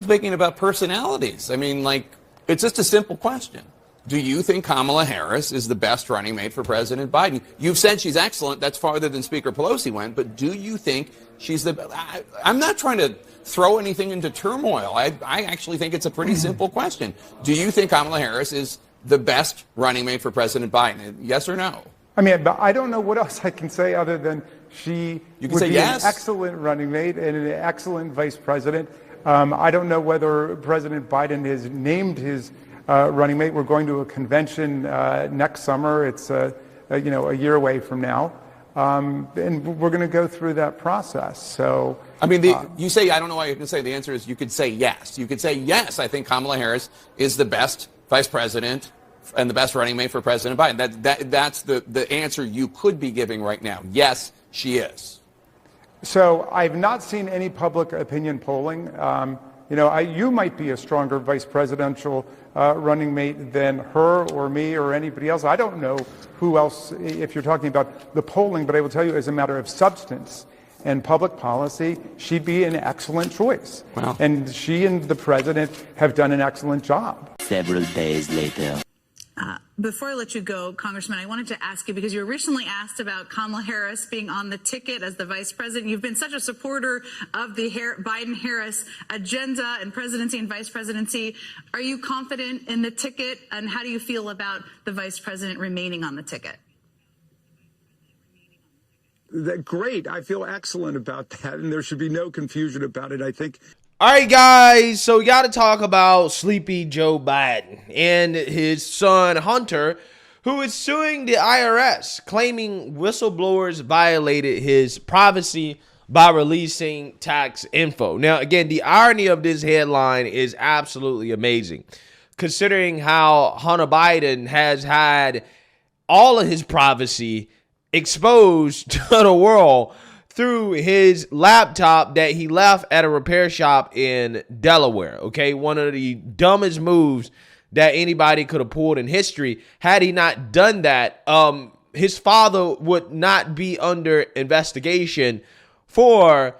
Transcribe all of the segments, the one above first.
Speaking about personalities, I mean, like, it's just a simple question. Do you think Kamala Harris is the best running mate for President Biden? You've said she's excellent. That's farther than Speaker Pelosi went. But do you think she's the... I'm not trying to throw anything into turmoil. I actually think it's a pretty simple question. Do you think Kamala Harris is the best running mate for President Biden? Yes or no? I mean, I don't know what else I can say other than she would be yes. an excellent running mate and an excellent vice president. I don't know whether President Biden has named his running mate. We're going to a convention next summer. It's a year away from now, and we're going to go through that process. So, I mean, you say I don't know why you can say. The answer is you could say yes. You could say yes. I think Kamala Harris is the best vice president and the best running mate for President Biden. That's the answer you could be giving right now. Yes, she is. So I've not seen any public opinion polling. You might be a stronger vice presidential running mate than her or me or anybody else. I don't know who else, if you're talking about the polling, but I will tell you as a matter of substance and public policy, she'd be an excellent choice. Wow. And she and the president have done an excellent job. Several days later. Before I let you go, Congressman, I wanted to ask you, because you were recently asked about Kamala Harris being on the ticket as the vice president. You've been such a supporter of the Biden-Harris agenda and presidency and vice presidency. Are you confident in the ticket, and how do you feel about the vice president remaining on the ticket? Great. I feel excellent about that, and there should be no confusion about it. I think. All right, guys, so we got to talk about Sleepy Joe Biden and his son, Hunter, who is suing the IRS, claiming whistleblowers violated his privacy by releasing tax info. Now, again, the irony of this headline is absolutely amazing, considering how Hunter Biden has had all of his privacy exposed to the world through his laptop that he left at a repair shop in Delaware. Okay, one of the dumbest moves that anybody could have pulled in history. Had he not done that, his father would not be under investigation for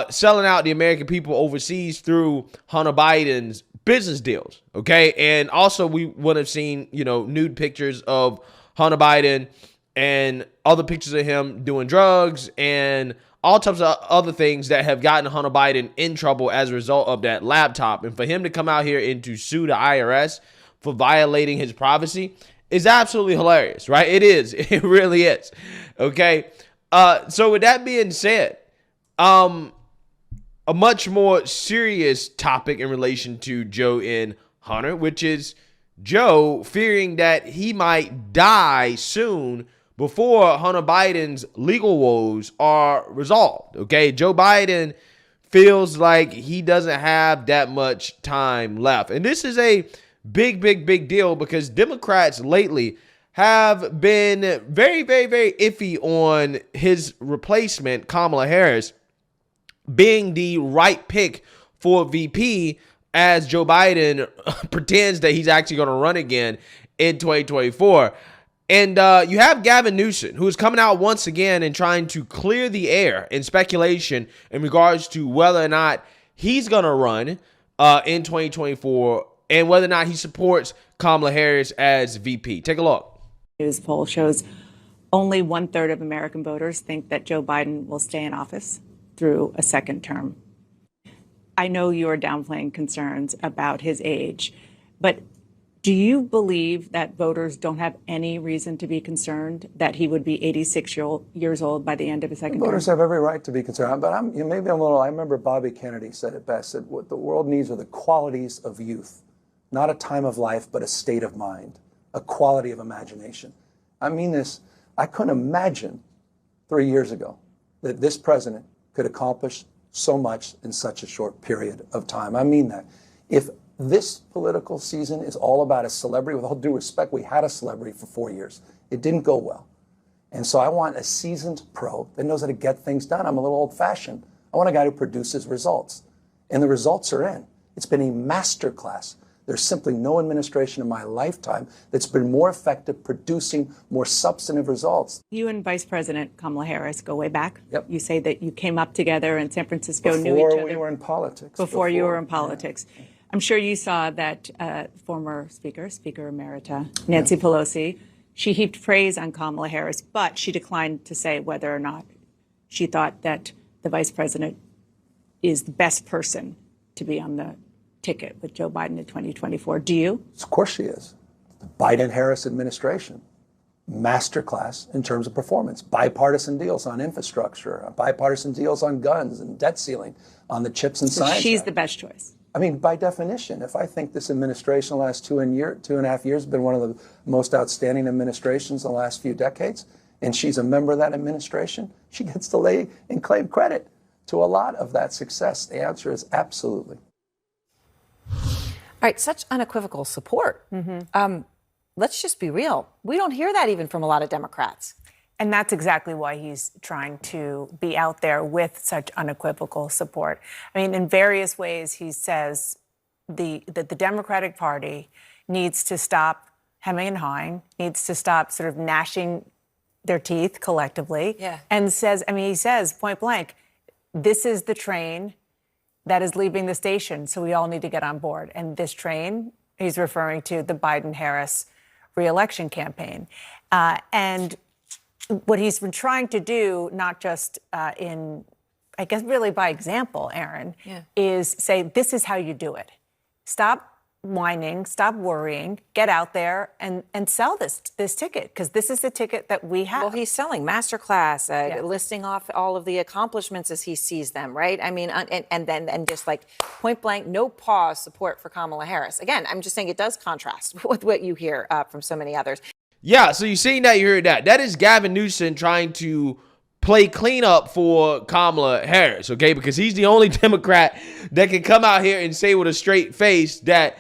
selling out the American people overseas through Hunter Biden's business deals. Okay, and also we would have seen, nude pictures of Hunter Biden and other pictures of him doing drugs and all types of other things that have gotten Hunter Biden in trouble as a result of that laptop. And for him to come out here and to sue the IRS for violating his privacy is absolutely hilarious, right? It is. It really is. Okay. So with that being said, a much more serious topic in relation to Joe and Hunter, which is Joe fearing that he might die soon before Hunter Biden's legal woes are resolved. Okay, Joe Biden feels like he doesn't have that much time left. And this is a big deal because Democrats lately have been very iffy on his replacement, Kamala Harris, being the right pick for VP, as Joe Biden pretends that he's actually going to run again in 2024. And you have Gavin Newsom, who is coming out once again and trying to clear the air in speculation in regards to whether or not he's going to run in 2024 and whether or not he supports Kamala Harris as VP. Take a look. News poll shows only 1/3 of American voters think that Joe Biden will stay in office through a second term. I know you are downplaying concerns about his age, but do you believe that voters don't have any reason to be concerned that he would be 86 years old by the end of his second term? Voters have every right to be concerned, but I remember Bobby Kennedy said it best, that what the world needs are the qualities of youth, not a time of life, but a state of mind, a quality of imagination. I mean this, I couldn't imagine 3 years ago that this president could accomplish so much in such a short period of time. I mean that. If this political season is all about a celebrity, with all due respect, we had a celebrity for 4 years. It didn't go well. And so I want a seasoned pro that knows how to get things done. I'm a little old-fashioned. I want a guy who produces results. And the results are in. It's been a masterclass. There's simply no administration in my lifetime that's been more effective producing more substantive results. You and Vice President Kamala Harris go way back. Yep. You say that you came up together in San Francisco, knew each Before other. we were in politics. Before you were in politics. Yeah. I'm sure you saw that former Speaker Emerita, Nancy Pelosi, she heaped praise on Kamala Harris, but she declined to say whether or not she thought that the vice president is the best person to be on the ticket with Joe Biden in 2024. Do you? Of course she is. The Biden-Harris administration, masterclass in terms of performance. Bipartisan deals on infrastructure, bipartisan deals on guns and debt ceiling, on the CHIPS and Science She's Act. the best choice. I mean, by definition, if I think this administration the last 2.5 years has been one of the most outstanding administrations in the last few decades, and she's a member of that administration, she gets to lay and claim credit to a lot of that success. The answer is absolutely. All right, such unequivocal support. Let's just be real. We don't hear that even from a lot of Democrats. And that's exactly why he's trying to be out there with such unequivocal support. I mean, in various ways, he says that the Democratic Party needs to stop hemming and hawing, needs to stop sort of gnashing their teeth collectively. Yeah. And he says point blank, this is the train that is leaving the station, so we all need to get on board. And this train, he's referring to the Biden-Harris reelection campaign. And what he's been trying to do, not just I guess really by example, Aaron, is say, this is how you do it. Stop whining, stop worrying, get out there and sell this ticket, because this is the ticket that we have. Well, he's selling masterclass, listing off all of the accomplishments as he sees them, right? I mean, and just like point blank, no pause support for Kamala Harris. Again, I'm just saying it does contrast with what you hear from so many others. Yeah, so you're seeing that, you heard that. That is Gavin Newsom trying to play cleanup for Kamala Harris, okay? Because he's the only Democrat that can come out here and say with a straight face that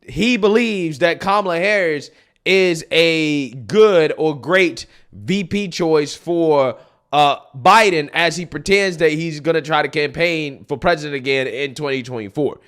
he believes that Kamala Harris is a good or great VP choice for Biden, as he pretends that he's going to try to campaign for president again in 2024.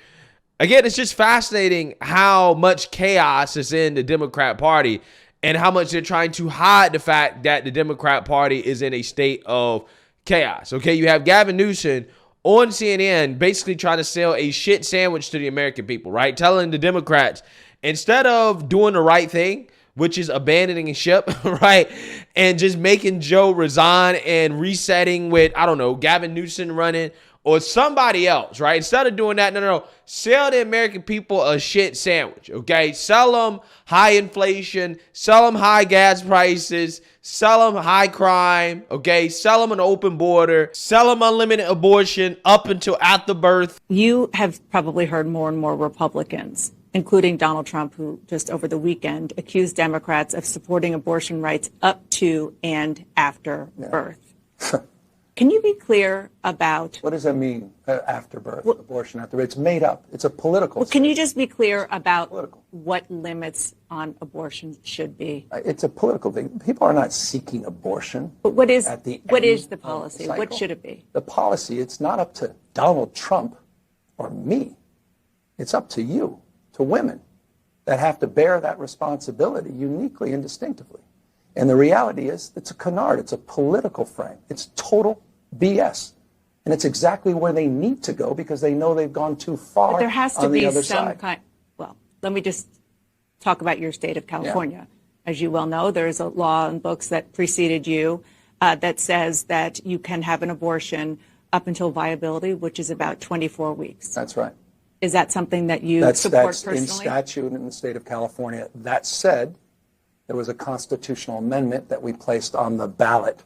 Again, it's just fascinating how much chaos is in the Democrat Party and how much they're trying to hide the fact that the Democrat Party is in a state of chaos. Okay, you have Gavin Newsom on CNN basically trying to sell a shit sandwich to the American people, right? Telling the Democrats, instead of doing the right thing, which is abandoning ship, right? And just making Joe resign and resetting with, I don't know, Gavin Newsom running or somebody else, right? Instead of doing that, no. Sell the American people a shit sandwich, okay? Sell them high inflation, sell them high gas prices, sell them high crime, okay? Sell them an open border, sell them unlimited abortion up until after birth. You have probably heard more and more Republicans, including Donald Trump, who just over the weekend accused Democrats of supporting abortion rights up to and after birth. Can you be clear about... What does that mean, after birth, abortion after birth? It's made up. It's a political... Well, can you just be clear about what limits on abortion should be? It's a political thing. People are not seeking abortion. But what is the policy? What should it be? The policy, it's not up to Donald Trump or me. It's up to you, to women that have to bear that responsibility uniquely and distinctively. And the reality is, it's a canard. It's a political frame. It's total BS. And it's exactly where they need to go because they know they've gone too far. But there has to on the be other some side. kind. Well, let me just talk about your state of California. Yeah. As you well know, there's a law in books that preceded you that says that you can have an abortion up until viability, which is about 24 weeks. That's right. Is that something that you support personally? That's in statute in the state of California. That said, there was a constitutional amendment that we placed on the ballot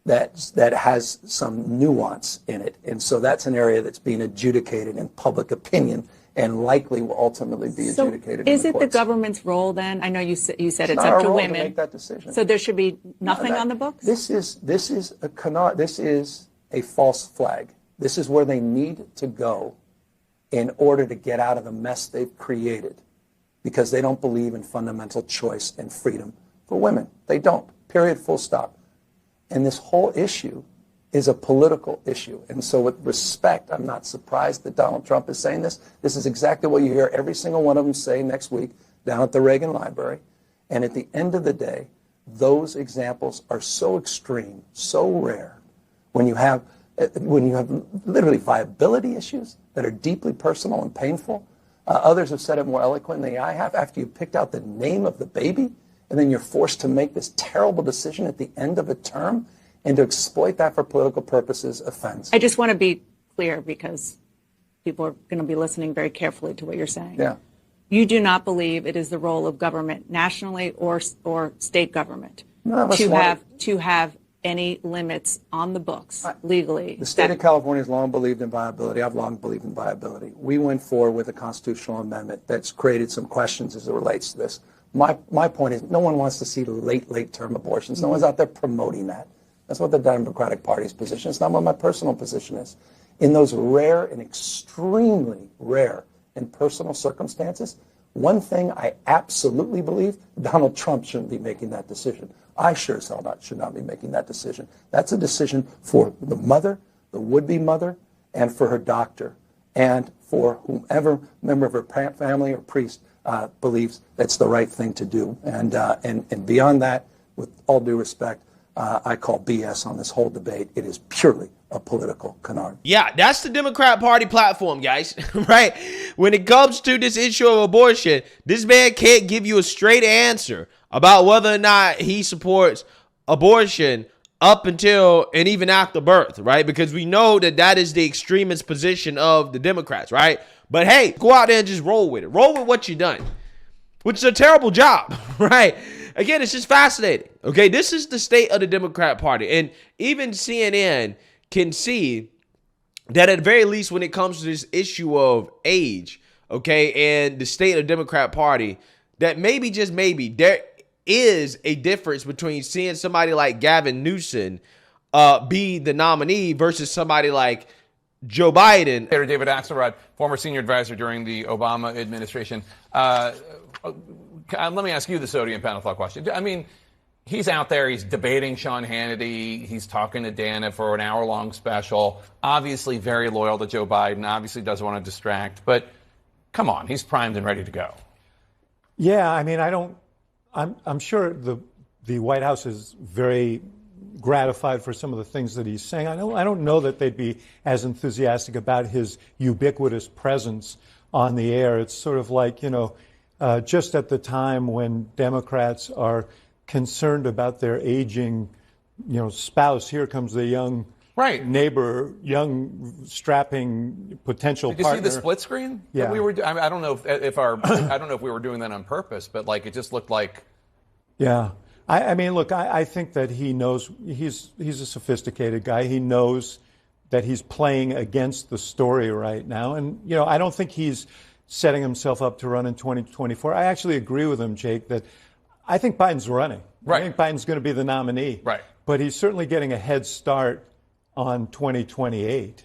that has some nuance in it. And so that's an area that's being adjudicated in public opinion and likely will ultimately be adjudicated in the Is it courts. the government's role then? I know you said it's not up our to role women. to make that decision. So there should be nothing on the books? This is a canard. This is a false flag. This is where they need to go in order to get out of the mess they've created because they don't believe in fundamental choice and freedom for women. They don't. Period. Full stop. And this whole issue is a political issue. And so with respect, I'm not surprised that Donald Trump is saying this. This is exactly what you hear every single one of them say next week down at the Reagan Library. And at the end of the day, those examples are so extreme, so rare. When you have literally viability issues that are deeply personal and painful, others have said it more eloquently than I have. After you picked out the name of the baby, and then you're forced to make this terrible decision at the end of a term, and to exploit that for political purposes offends. I just want to be clear because people are going to be listening very carefully to what you're saying. Yeah. You do not believe it is the role of government, nationally or state government, to have any limits on the books legally. The state of California has long believed in viability. I've long believed in viability. We went forward with a constitutional amendment that's created some questions as it relates to this. My point is, no one wants to see late term abortions. No one's out there promoting that. That's what the Democratic Party's position is. It's not what my personal position is. In those rare and extremely rare and personal circumstances, one thing I absolutely believe, Donald Trump shouldn't be making that decision. I sure as hell should not be making that decision. That's a decision for the mother, the would-be mother, and for her doctor, and for whomever member of her family or priest believes that's the right thing to do. And beyond that, with all due respect, I call BS on this whole debate. It is purely a political canard. Yeah, that's the Democrat Party platform, guys, right? When it comes to this issue of abortion, this man can't give you a straight answer about whether or not he supports abortion up until and even after birth, right? Because we know that that is the extremist position of the Democrats, right? But hey, go out there and just roll with it. Roll with what you've done, which is a terrible job, right? Again, it's just fascinating. Okay, this is the state of the Democrat Party. And even CNN can see that at the very least when it comes to this issue of age, okay, and the state of the Democrat Party, that maybe, just maybe, there is a difference between seeing somebody like Gavin Newsom be the nominee versus somebody like Joe Biden. David Axelrod, former senior advisor during the Obama administration. Let me ask you the sodium pentothal question. I mean, he's out there, he's debating Sean Hannity, he's talking to Dana for an hour-long special, obviously very loyal to Joe Biden, obviously doesn't want to distract, but come on, he's primed and ready to go. Yeah, I mean, I'm sure the White House is very gratified for some of the things that he's saying. I don't know that they'd be as enthusiastic about his ubiquitous presence on the air. It's sort of like, just at the time when Democrats are concerned about their aging, spouse, here comes the young neighbor, young strapping potential partner. Did you see the split screen? Yeah. We were. I don't know if we were doing that on purpose, but it just looked like. Yeah. I mean, look, I think that he knows he's a sophisticated guy. He knows that he's playing against the story right now. And, I don't think he's setting himself up to run in 2024. I actually agree with him, Jake, that I think Biden's running. Right. I think Biden's going to be the nominee. Right. But he's certainly getting a head start on 2028.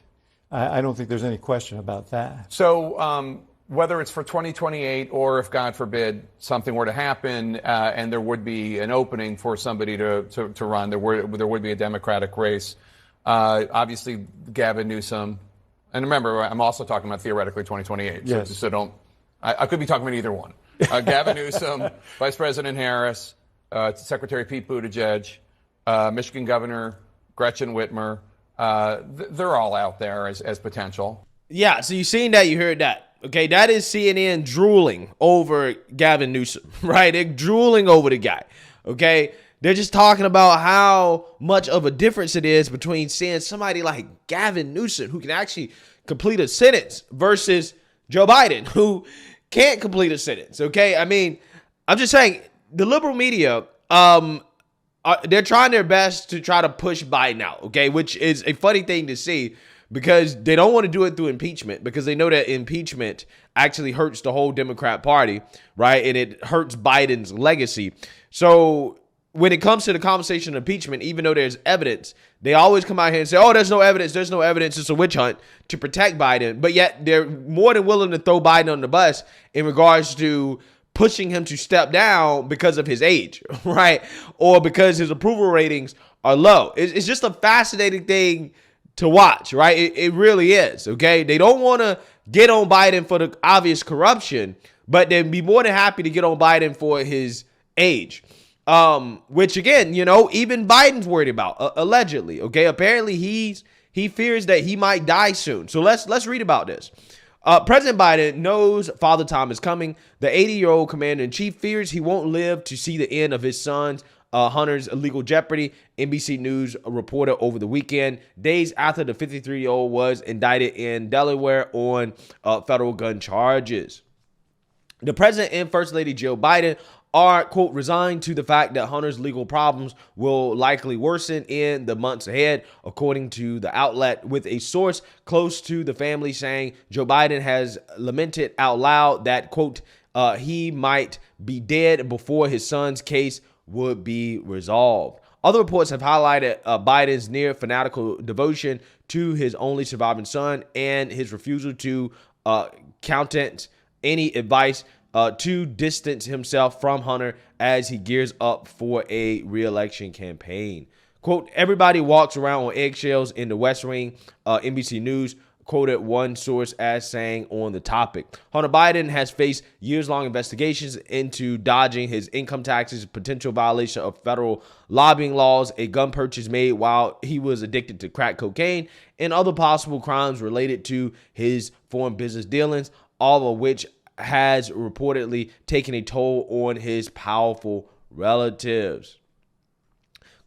I don't think there's any question about that. So whether it's for 2028 or if, God forbid, something were to happen and there would be an opening for somebody to run, there would be a Democratic race. Obviously, Gavin Newsom. And remember, I'm also talking about theoretically 2028. Yes. So I could be talking about either one. Gavin Newsom, Vice President Harris, Secretary Pete Buttigieg, Michigan Governor Gretchen Whitmer. They're all out there as potential. Yeah, so you've seen that, you heard that. Okay, that is CNN drooling over Gavin Newsom, right? They're drooling over the guy, okay? They're just talking about how much of a difference it is between seeing somebody like Gavin Newsom, who can actually complete a sentence, versus Joe Biden, who can't complete a sentence, okay? I mean, I'm just saying, the liberal media, they're trying their best to try to push Biden out, okay? Which is a funny thing to see, because they don't want to do it through impeachment, because they know that impeachment actually hurts the whole Democrat Party, right? And it hurts Biden's legacy. So when it comes to the conversation of impeachment, even though there's evidence, they always come out here and say, oh, there's no evidence, it's a witch hunt to protect Biden. But yet they're more than willing to throw Biden on the bus in regards to pushing him to step down because of his age, right? Or because his approval ratings are low. It's just a fascinating thing to watch, right? It really is, okay? They don't want to get on Biden for the obvious corruption, but they'd be more than happy to get on Biden for his age. Which again, even Biden's worried about, allegedly, okay? Apparently he fears that he might die soon. So let's read about this. President Biden knows Father Time is coming. The 80-year-old commander-in-chief fears he won't live to see the end of his son's Hunter's legal jeopardy, NBC News reported over the weekend, days after the 53-year-old was indicted in Delaware on federal gun charges. The president and First Lady Jill Biden are, quote, resigned to the fact that Hunter's legal problems will likely worsen in the months ahead, according to the outlet, with a source close to the family saying Joe Biden has lamented out loud that, quote, he might be dead before his son's case would be resolved. Other reports have highlighted Biden's near fanatical devotion to his only surviving son and his refusal to countenance any advice to distance himself from Hunter as he gears up for a re-election campaign. Quote, everybody walks around on eggshells in the West Wing, NBC News quoted one source as saying on the topic. Hunter Biden has faced years-long investigations into dodging his income taxes, potential violation of federal lobbying laws, a gun purchase made while he was addicted to crack cocaine, and other possible crimes related to his foreign business dealings, all of which has reportedly taken a toll on his powerful relatives.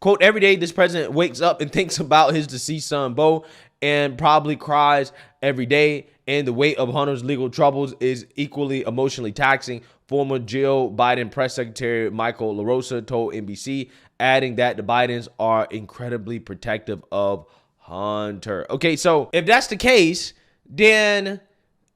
Quote, every day this president wakes up and thinks about his deceased son, Beau, and probably cries every day. And the weight of Hunter's legal troubles is equally emotionally taxing. Former Jill Biden press secretary Michael LaRosa told NBC, adding that the Bidens are incredibly protective of Hunter. Okay, so if that's the case, then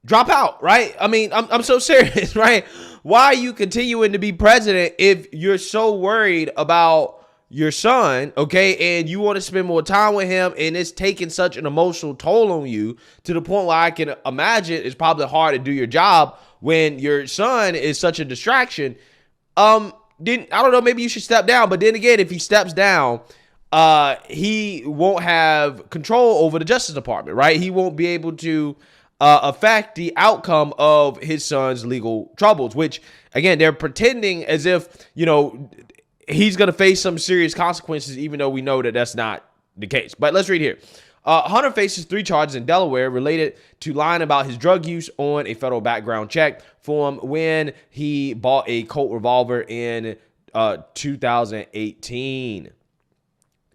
drop out, right? I mean, I'm so serious, right? Why are you continuing to be president if you're so worried about your son, okay, and you want to spend more time with him, and it's taking such an emotional toll on you to the point where I can imagine it's probably hard to do your job when your son is such a distraction? Then I don't know, maybe you should step down. But then again, if he steps down, he won't have control over the Justice Department, right? He won't be able to affect the outcome of his son's legal troubles, which again, they're pretending as if, he's going to face some serious consequences, even though we know that that's not the case. But let's read here. Hunter faces 3 charges in Delaware related to lying about his drug use on a federal background check form when he bought a Colt revolver in 2018.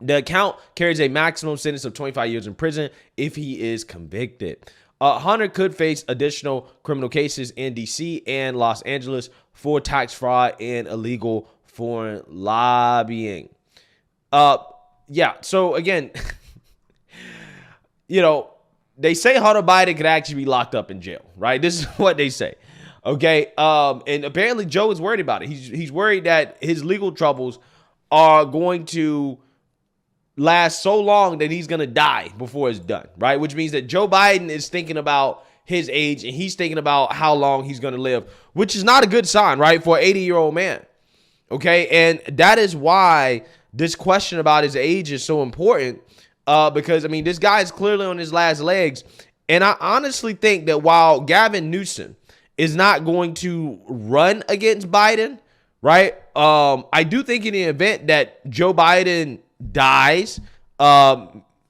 The account carries a maximum sentence of 25 years in prison if he is convicted. Hunter could face additional criminal cases in D.C. and Los Angeles for tax fraud and illegal foreign lobbying. So again, they say Hunter Biden could actually be locked up in jail, right? This is what they say. Okay. And apparently Joe is worried about it. He's worried that his legal troubles are going to last so long that he's going to die before it's done, right? Which means that Joe Biden is thinking about his age and he's thinking about how long he's going to live, which is not a good sign, right? For an 80-year-old man. Okay, and that is why this question about his age is so important, because, this guy is clearly on his last legs. And I honestly think that while Gavin Newsom is not going to run against Biden, right, I do think in the event that Joe Biden dies,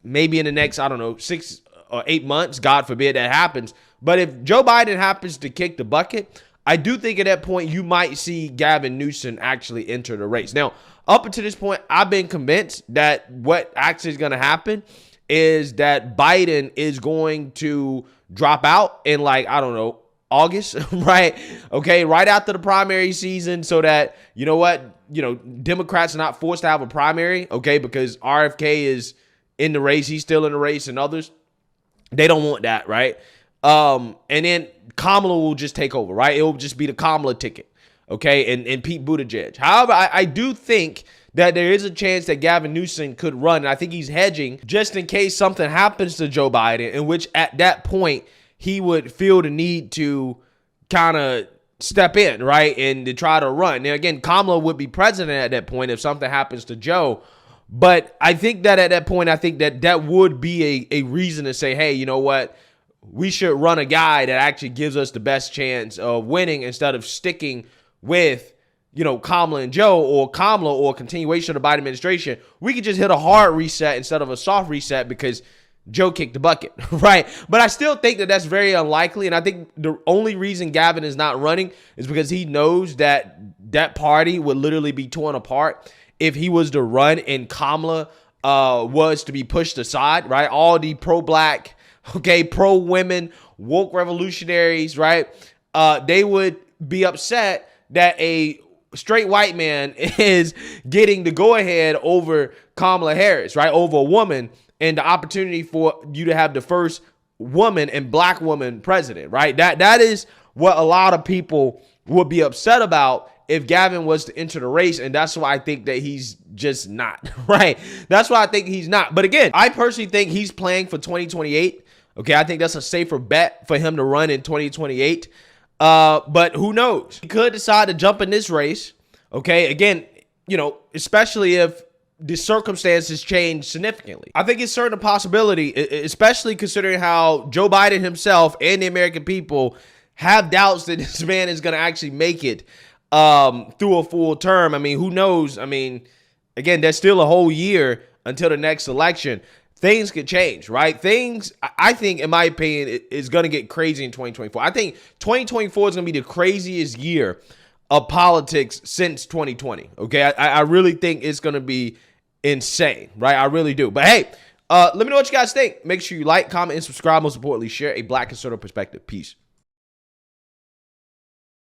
maybe in the next, 6 or 8 months, God forbid that happens. But if Joe Biden happens to kick the bucket, I do think at that point you might see Gavin Newsom actually enter the race. Now, up until this point, I've been convinced that what actually is going to happen is that Biden is going to drop out in August, right? Okay, right after the primary season, so that, Democrats are not forced to have a primary, okay, because RFK is in the race. He's still in the race, and others, they don't want that, right? And then Kamala will just take over, right? It will just be the Kamala ticket, okay, and Pete Buttigieg. However, I do think that there is a chance that Gavin Newsom could run, and I think he's hedging just in case something happens to Joe Biden, in which at that point he would feel the need to kind of step in, right, and to try to run. Now, again, Kamala would be president at that point if something happens to Joe, But I think that at that point, I think that that would be a reason to say, hey, you know what? We should run a guy that actually gives us the best chance of winning instead of sticking with, you know, Kamala and Joe, or Kamala or continuation of the Biden administration. We could just hit a hard reset instead of a soft reset because Joe kicked the bucket, right? But I still think that that's very unlikely. And I think the only reason Gavin is not running is because he knows that that party would literally be torn apart if he was to run and Kamala was to be pushed aside, right? All the pro-black, okay, pro-women, woke revolutionaries, right? They would be upset that a straight white man is getting the go-ahead over Kamala Harris, right? Over a woman, and the opportunity for you to have the first woman and black woman president, right? That is what a lot of people would be upset about if Gavin was to enter the race, and that's why I think that he's just not, right? That's why I think he's not. But again, I personally think he's playing for 2028. Okay, I think that's a safer bet for him to run in 2028. But who knows? He could decide to jump in this race. Okay, again, you know, especially if the circumstances change significantly. I think it's certainly a possibility, especially considering how Joe Biden himself and the American people have doubts that this man is going to actually make it through a full term. I mean, who knows? I mean, again, there's still a whole year until the next election. Things could change, right? Things, I think, in my opinion, is going to get crazy in 2024. I think 2024 is going to be the craziest year of politics since 2020, okay? I really think it's going to be insane, right? I really do. But hey, let me know what you guys think. Make sure you like, comment, and subscribe. Most importantly, share a Black conservative perspective. Peace.